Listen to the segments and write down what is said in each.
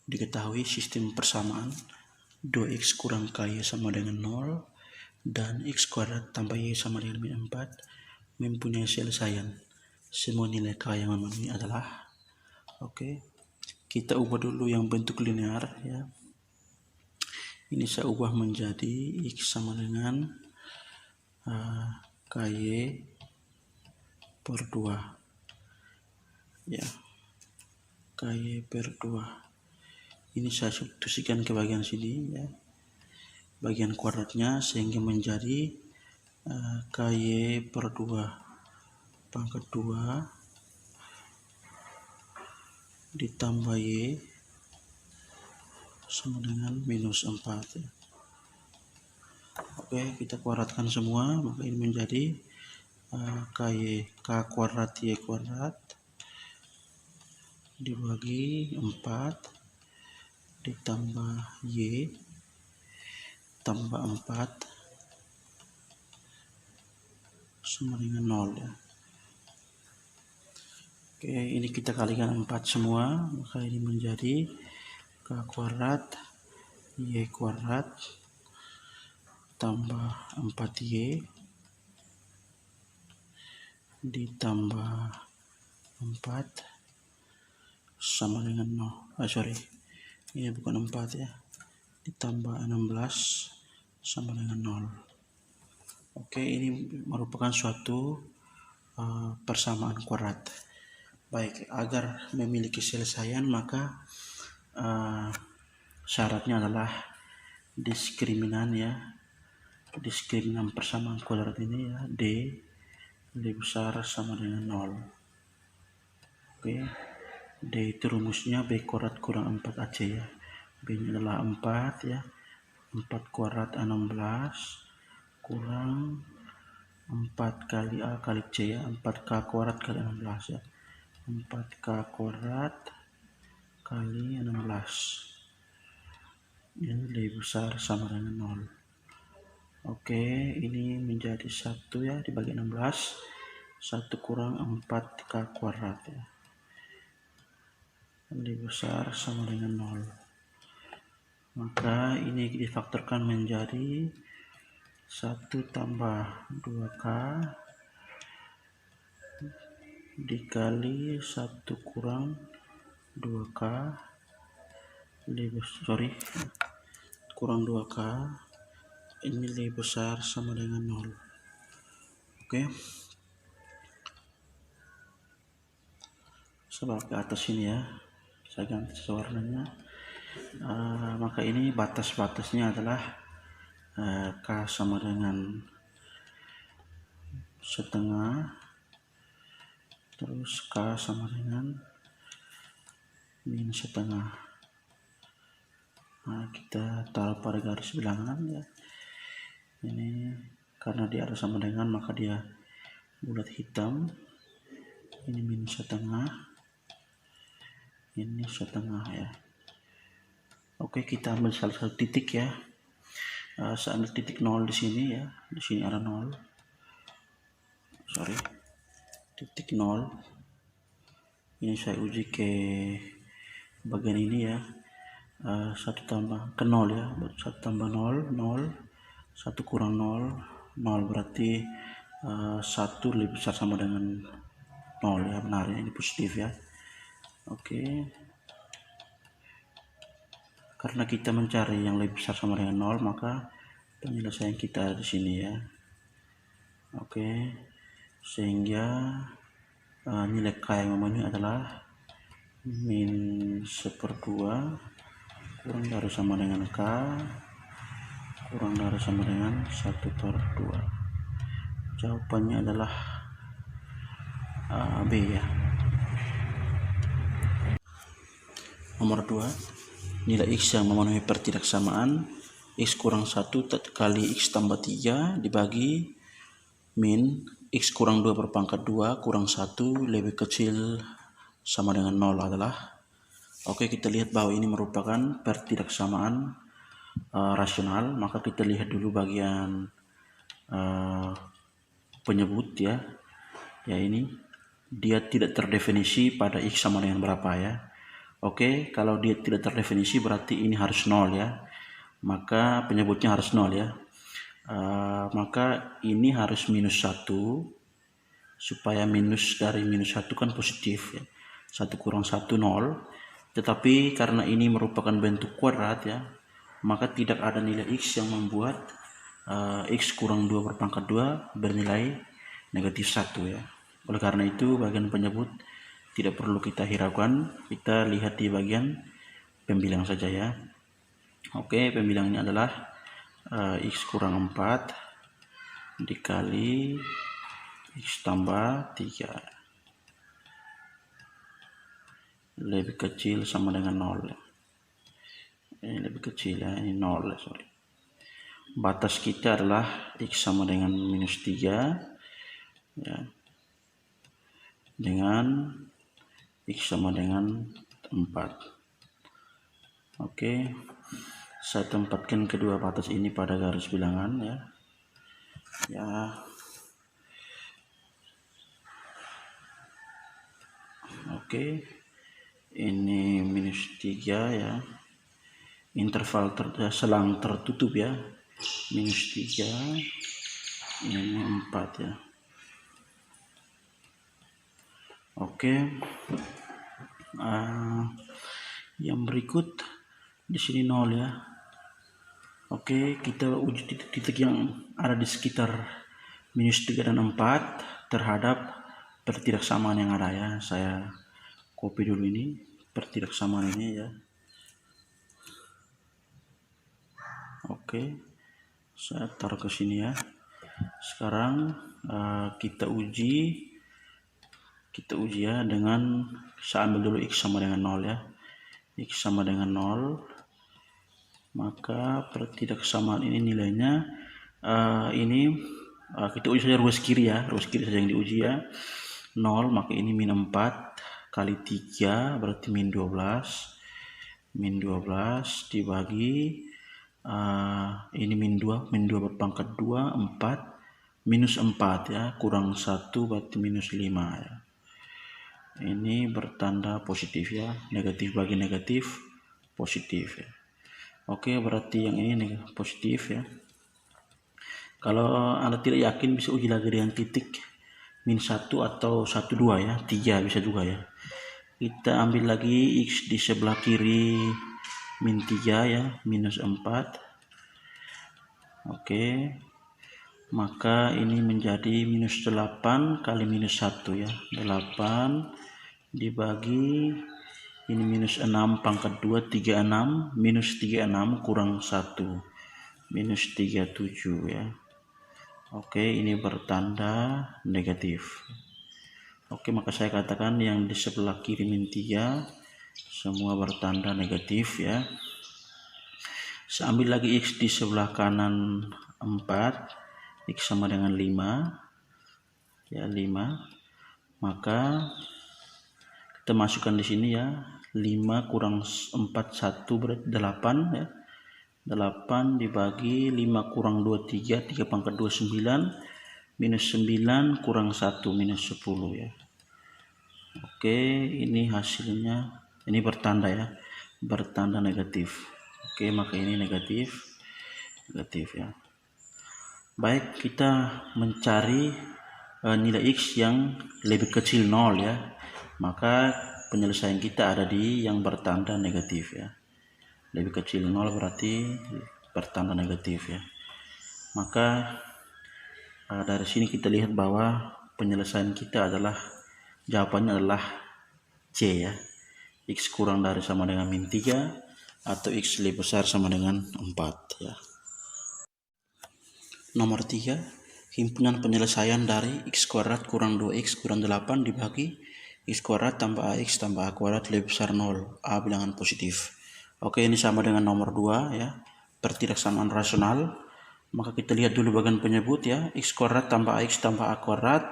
Diketahui sistem persamaan 2x kurang KY sama dengan 0 dan x kuadrat tambah y sama dengan min 4 mempunyai selesaian. Semua nilai K yang memenuhi adalah, kita ubah dulu yang bentuk linear ya. Ini saya ubah menjadi x sama dengan KY per 2 ya, KY per 2. Ini saya substitusikan ke bagian sini ya, bagian kuadratnya, sehingga menjadi KY per 2 pangkat 2 ditambah Y sama dengan minus 4 ya. Kita kuadratkan semua, maka ini menjadi KY K kuadrat Y kuadrat dibagi 4 ditambah Y tambah 4 sama dengan 0 ya. Ini kita kalikan 4 semua, maka ini menjadi K kuadrat Y kuadrat tambah 4Y ditambah 4 sama dengan 0. Ini bukan 4 ya, ditambah 16 sama dengan 0. Ini merupakan suatu persamaan kuadrat. Baik, agar memiliki selesaian maka syaratnya adalah diskriminan ya, diskriminan persamaan kuadrat ini ya, D lebih besar sama dengan 0. D itu rumusnya B kuadrat kurang 4AC ya. B nya adalah 4 ya, 4 kuadrat 16 kurang 4 kali A kali C ya, 4K kuadrat kali 16 ya, 4K kuadrat kali 16 ini lebih besar sama dengan 0. Ini menjadi 1 ya, dibagi 16, 1 kurang 4K kuadrat ya, lebih besar sama dengan 0. Maka ini difaktorkan menjadi 1 tambah 2K dikali 1 kurang 2K kurang 2K ini lebih besar sama dengan 0. Saya ke atas sini ya, saya ganti warnanya. Maka ini batas-batasnya adalah K sama dengan setengah, terus K sama dengan min setengah. Kita taruh pada garis bilangan ya. Ini karena dia ada sama dengan, maka dia bulat hitam. Ini min setengah, ini setengah ya. Kita ambil salah satu titik ya. Saya ambil titik 0 di sini ya. Di sini ada 0. Titik 0. Ini saya uji ke bagian ini ya. 1 tambah ke 0 ya. 1 tambah 0, 0. 1 kurang 0, 0 berarti 1 lebih besar sama dengan 0 ya. Benar ya, ini positif ya. Karena kita mencari yang lebih besar sama dengan 0, maka penyelesaian kita ada di sini ya. Sehingga nilai K yang memenuhi adalah min 1/2 kurang dari sama dengan K kurang dari sama dengan 1/2. Jawabannya adalah B ya. Nomor 2, nilai X yang memenuhi pertidaksamaan X kurang 1 kali X tambah 3 dibagi min X kurang 2 per pangkat 2 kurang 1 lebih kecil sama dengan 0 adalah. Kita lihat bahwa ini merupakan pertidaksamaan rasional. Maka kita lihat dulu bagian penyebut ya. Ini dia tidak terdefinisi pada X sama dengan berapa ya. Oke, kalau dia tidak terdefinisi berarti ini harus 0 ya. Maka penyebutnya harus 0 ya. Maka ini harus -1 supaya minus dari -1 kan positif ya. 1 kurang 1 0. Tetapi karena ini merupakan bentuk kuadrat ya, maka tidak ada nilai X yang membuat X kurang 2 berpangkat 2 bernilai -1 ya. Oleh karena itu bagian penyebut tidak perlu kita hiraukan, kita lihat di bagian pembilang saja ya. Oke, pembilangnya adalah X kurang 4 dikali X tambah 3 lebih kecil sama dengan 0. Ini lebih kecil ya, ini 0 sorry. Batas kita adalah X sama dengan -3 ya, dengan X sama dengan 4. Oke, saya tempatkan kedua batas ini pada garis bilangan ya. Oke, ini -3 ya, interval selang tertutup ya, -3, ini 4 ya. Oke, yang berikut di sini 0 ya. Oke, kita uji titik-titik yang ada di sekitar -3 dan 4 terhadap pertidaksamaan yang ada ya. Saya copy dulu ini pertidaksamaan ini ya. Oke, saya taruh ke sini ya. Sekarang kita uji ya dengan, saya ambil dulu X sama dengan 0 ya. X sama dengan 0, maka pertidaksamaan ini nilainya kita uji saja ruas kiri ya, ruas kiri saja yang diuji ya. 0, maka ini -4 kali 3 berarti -12 dibagi ini -2 berpangkat 2 4 -4 ya, kurang 1 berarti -5 ya. Ini bertanda positif ya, negatif bagi negatif positif ya. Oke, berarti yang ini positif ya. Kalau Anda tidak yakin bisa uji lagi dengan titik -1 atau 1,2 ya, 3 bisa juga ya. Kita ambil lagi X di sebelah kiri -3 ya, -4. Oke, maka ini menjadi -8 kali -1 ya, 8 dibagi ini -6 pangkat 2 36 -36 kurang 1 -37 ya. Oke, ini bertanda negatif. Oke, maka saya katakan yang di sebelah kiri -3 semua bertanda negatif ya. Saya ambil lagi X di sebelah kanan 4, X sama dengan 5 ya, 5. Maka kita masukkan di sini ya, 5 kurang 4 1 berarti 8 ya. 8 dibagi 5 kurang 2 3 pangkat 2 9 -9 kurang 1 -10 ya. Oke, ini hasilnya, ini bertanda ya, bertanda negatif. Oke, maka ini negatif ya. Baik, kita mencari nilai X yang lebih kecil 0 ya, maka penyelesaian kita ada di yang bertanda negatif ya. Lebih kecil 0 berarti bertanda negatif ya. Maka dari sini kita lihat bahwa penyelesaian kita adalah, jawabannya adalah C ya. X kurang dari sama dengan -3 atau X lebih besar sama dengan 4 ya. Nomor 3, himpunan penyelesaian dari X kuadrat kurang 2X kurang 8 dibagi X kuadrat tambah AX tambah A kuadrat lebih besar 0, A bilangan positif. Oke, ini sama dengan nomor 2 ya, pertidaksamaan rasional. Maka kita lihat dulu bagian penyebut ya, X kuadrat tambah AX tambah A kuadrat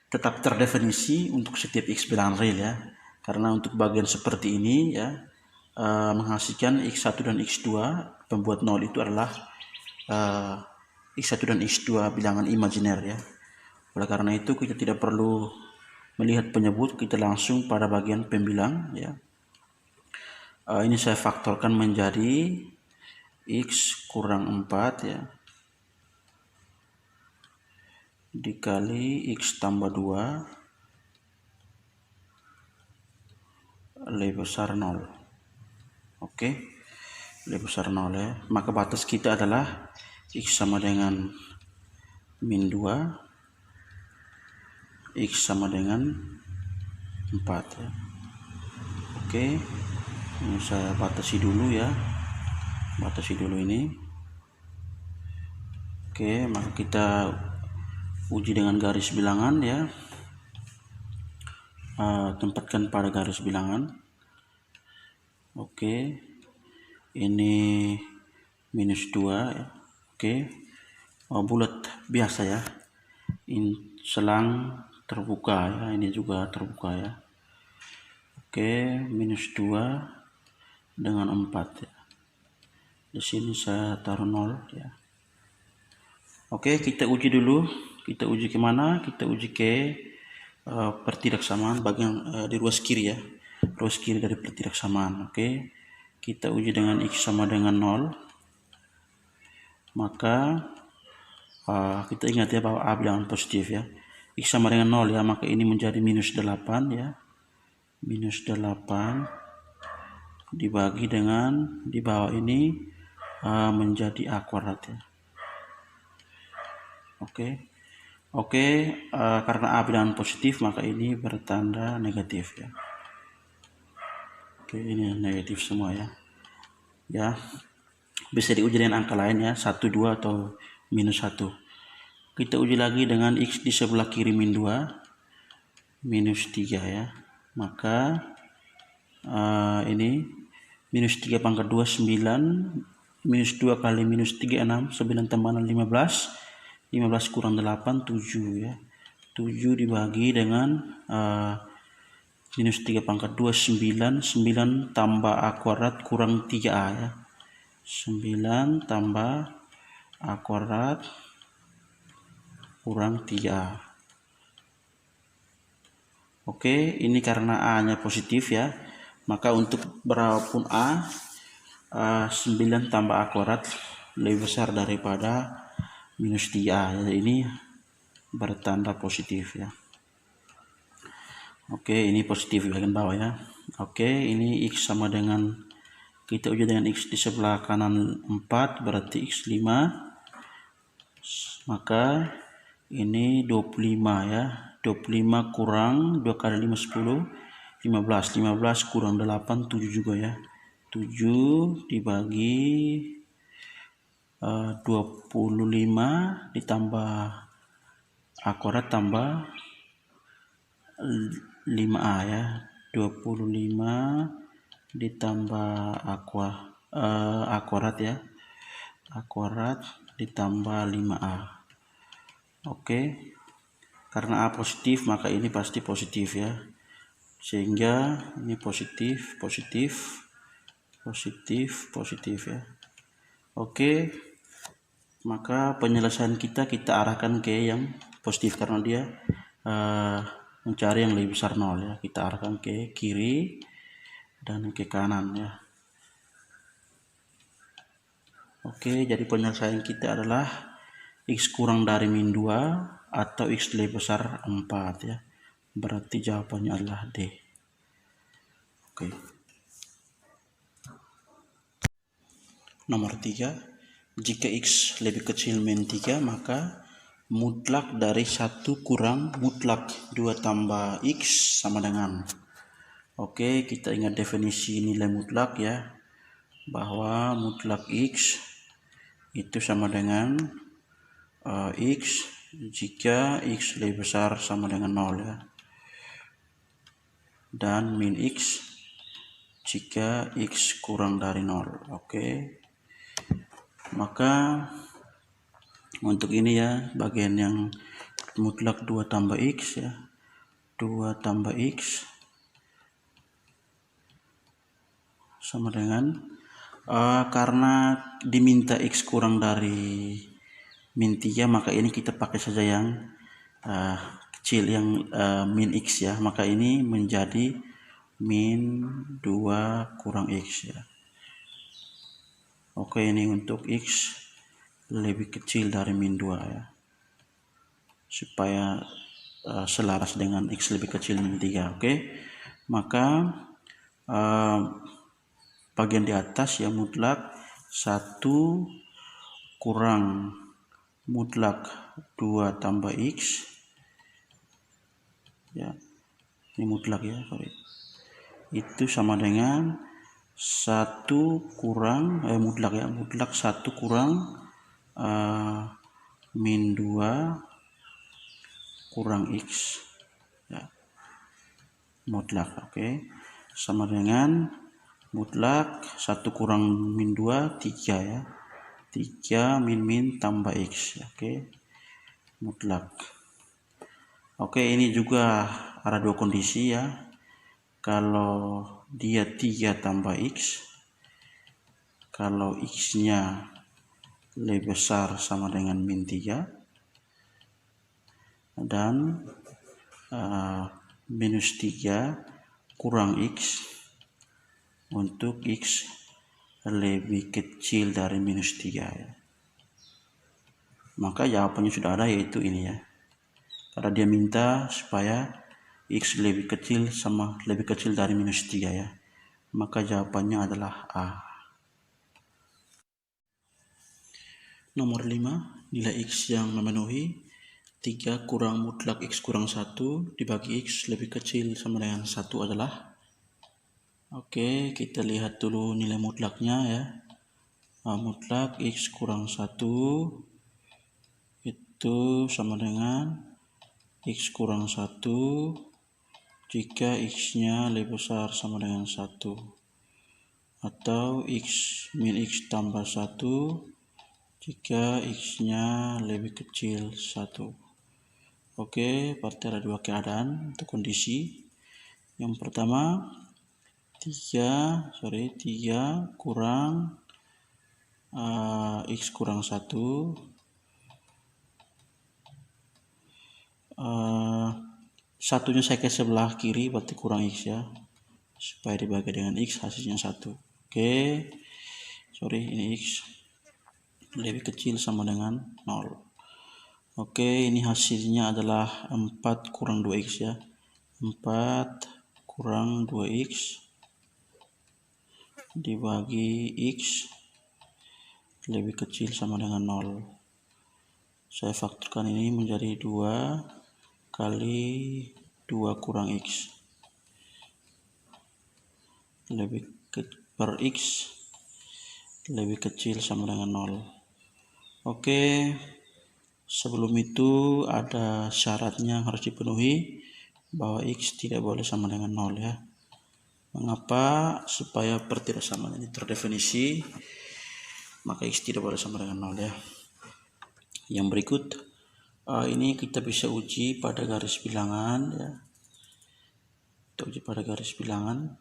tetap terdefinisi untuk setiap X bilangan real ya. Karena untuk bagian seperti ini ya, menghasilkan X1 dan X2, pembuat 0 itu adalah X1 dan X2 bilangan imajiner ya. Oleh karena itu kita tidak perlu melihat penyebut, kita langsung pada bagian pembilang ya. Ini saya faktorkan menjadi X kurang 4 ya, dikali X tambah 2 lebih besar 0. Oke, lebih besar 0 ya. Maka batas kita adalah X sama dengan min 2, X sama dengan 4 ya. Oke, ini saya batasi dulu ya, batasi dulu ini. Oke, maka kita uji dengan garis bilangan ya. Tempatkan pada garis bilangan. Oke, ini minus 2 ya. Oke, bulat biasa ya. Ini selang terbuka ya, ini juga terbuka ya. Oke, minus 2 dengan 4 ya. Di sini saya taruh 0 ya. Oke, kita uji dulu. Kita uji kemana? Kita uji ke pertidaksamaan bagian di ruas kiri ya. Ruas kiri dari pertidaksamaan. Oke, kita uji dengan X sama dengan 0. Maka kita ingat ya bahwa A bilangan positif ya. X sama dengan 0 ya, maka ini menjadi minus 8 ya. Minus 8 dibagi dengan di bawah ini menjadi A kuadrat ya. Oke, karena A bilangan positif maka ini bertanda negatif ya. Oke, ini negatif semua ya. Ya, bisa diuji dengan angka lain ya, 1, 2 atau minus 1. Kita uji lagi dengan X di sebelah kiri min 2, minus 3 ya. Maka ini minus 3 pangkat 2 9, minus 2 kali minus 3 6, 9 tambah 6 15, 15 kurang 8 7 ya. 7 dibagi dengan minus 3 pangkat 2 9, 9 tambah A kuadrat kurang 3A ya. 9 tambah A kuadrat kurang 3A. Oke, ini karena A nya positif ya, maka untuk berapapun A, 9 tambah A kuadrat lebih besar daripada minus 3A. Jadi ini bertanda positif ya. Oke, ini positif di bagian bawah ya. Oke, ini X sama dengan, kita uji dengan X di sebelah kanan 4, berarti X 5. Maka ini 25 ya. 25 kurang 2 kali 5 10, 15. 15 kurang 8 7 juga ya. 7 dibagi 25 ditambah A kuadrat tambah 5A ya. 25 ditambah A kuadrat ya. A kuadrat ditambah 5A. Oke, karena A positif maka ini pasti positif ya. Sehingga ini positif, positif, positif, positif ya. Oke, maka penyelesaian kita arahkan ke yang positif karena dia mencari yang lebih besar 0 ya. Kita arahkan ke kiri dan ke kanan ya. Oke, jadi penyelesaian kita adalah X kurang dari min 2 atau X lebih besar 4 ya. Berarti jawabannya adalah D. Oke. Nomor 3, jika X lebih kecil min 3 maka mutlak dari 1 kurang mutlak 2 tambah X sama dengan. Oke, kita ingat definisi nilai mutlak ya, bahwa mutlak X itu sama dengan X jika X lebih besar sama dengan 0 ya, dan min X jika X kurang dari 0. Oke, maka untuk ini ya, bagian yang mutlak 2 tambah X ya, 2 tambah X sama dengan karena diminta X kurang dari min 3 maka ini kita pakai saja yang kecil yang min x ya, maka ini menjadi min 2 kurang x ya. Oke, ini untuk x lebih kecil dari min 2 ya, supaya selaras dengan x lebih kecil min 3. Oke, maka bagian di atas ya, mutlak 1 kurang mutlak 2 tambah x ya, ini mutlak ya, sorry, itu sama dengan 1 kurang mutlak ya, mutlak 1 kurang min 2 kurang x ya, mutlak. Oke, sama dengan mutlak 1 kurang min 2 3 ya, 3 min tambah x. Oke, mutlak. Oke, ini juga ada dua kondisi ya. Kalau dia 3 tambah x, kalau x nya lebih besar sama dengan min 3, dan minus 3 kurang x untuk x lebih kecil dari minus 3 ya. Maka jawabannya sudah ada, yaitu ini ya, karena dia minta supaya x lebih kecil dari minus 3 ya, maka jawabannya adalah A. Nomor 5, nilai x yang memenuhi 3 kurang mutlak x kurang 1 dibagi x lebih kecil sama dengan 1 adalah. Oke, kita lihat dulu nilai mutlaknya ya. Mutlak x kurang 1 itu sama dengan x kurang 1 jika x nya lebih besar sama dengan 1, atau x min x tambah 1 jika x nya lebih kecil 1. Oke, berarti ada dua keadaan untuk kondisi. Yang pertama, 3 kurang x kurang 1 satunya saya ke sebelah kiri, berarti kurang x ya, supaya dibagi dengan x hasilnya 1. Oke, ini x lebih kecil sama dengan 0. Oke, ini hasilnya adalah 4 kurang 2x ya, 4 kurang 2x dibagi x lebih kecil sama dengan 0. Saya faktorkan ini menjadi 2 kali 2 kurang x per x lebih kecil sama dengan 0. Oke, sebelum itu ada syaratnya yang harus dipenuhi, bahwa x tidak boleh sama dengan 0 ya. Mengapa? Supaya pertidaksamaan ini terdefinisi, maka x tidak boleh sama dengan 0 ya. Yang berikut ini kita bisa uji pada garis bilangan ya. Kita uji pada garis bilangan.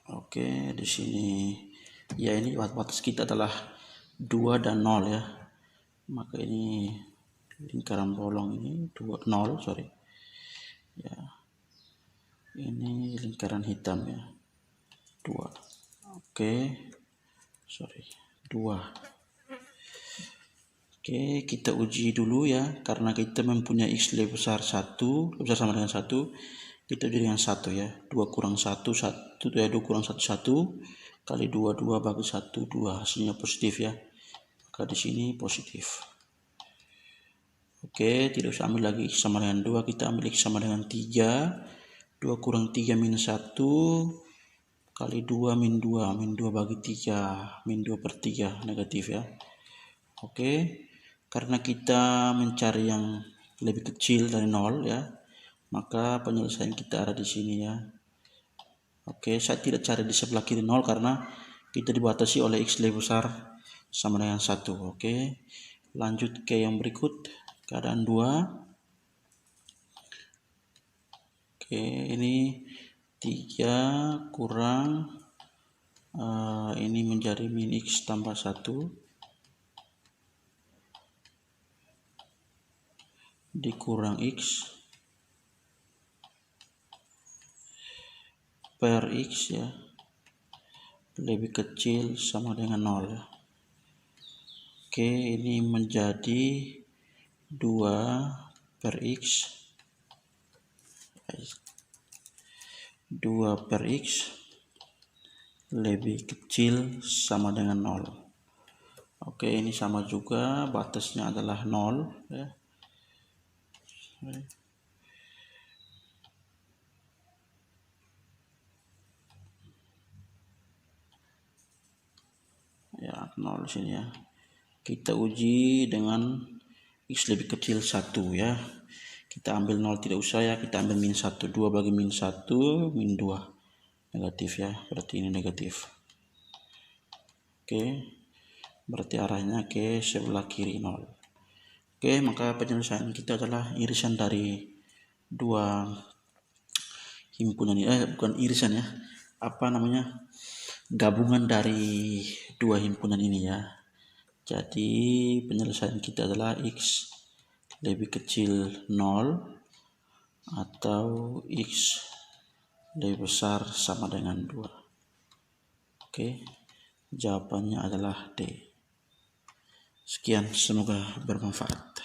Oke, di sini ya, ini batas kita adalah 2 dan 0 ya. Maka ini lingkaran bolong ini 0 ya. Ini lingkaran hitam ya, 2. Oke, 2. Oke, kita uji dulu ya, karena kita mempunyai x lebih besar sama dengan 1, kita uji dengan 1 ya. 2 kurang 1 2 kurang 1 kali 2 bagi 1 2, hasilnya positif ya. Maka di sini positif. Oke, tidak usah ambil lagi x sama dengan 2, kita ambil x sama dengan 3. 2 kurang 3 minus 1 kali 2 min 2 bagi 3, min 2 per 3, negatif ya. Oke, karena kita mencari yang lebih kecil dari 0 ya, maka penyelesaian kita ada di sini ya. Oke, saya tidak cari di sebelah kiri 0 karena kita dibatasi oleh x lebih besar sama dengan 1. Oke, lanjut ke yang berikut, keadaan 2. Oke, ini 3 kurang Ini menjadi min X tambah 1 dikurang X per X ya lebih kecil sama dengan 0 ya. Oke, ini menjadi 2 per X 2 per X lebih kecil sama dengan 0. Oke, ini sama juga, batasnya adalah 0 ya. Ya, 0 sini ya. Kita uji dengan X lebih kecil 1 ya. Kita ambil 0 tidak usah ya, kita ambil min 1. 2 bagi min 1, min 2. Negatif ya, berarti ini negatif. Oke, berarti arahnya ke sebelah kiri 0. Oke, maka penyelesaian kita adalah irisan dari dua himpunan ini, bukan irisan ya, gabungan dari dua himpunan ini ya. Jadi penyelesaian kita adalah X lebih kecil 0 atau X lebih besar sama dengan 2. Oke, jawabannya adalah D. Sekian, semoga bermanfaat.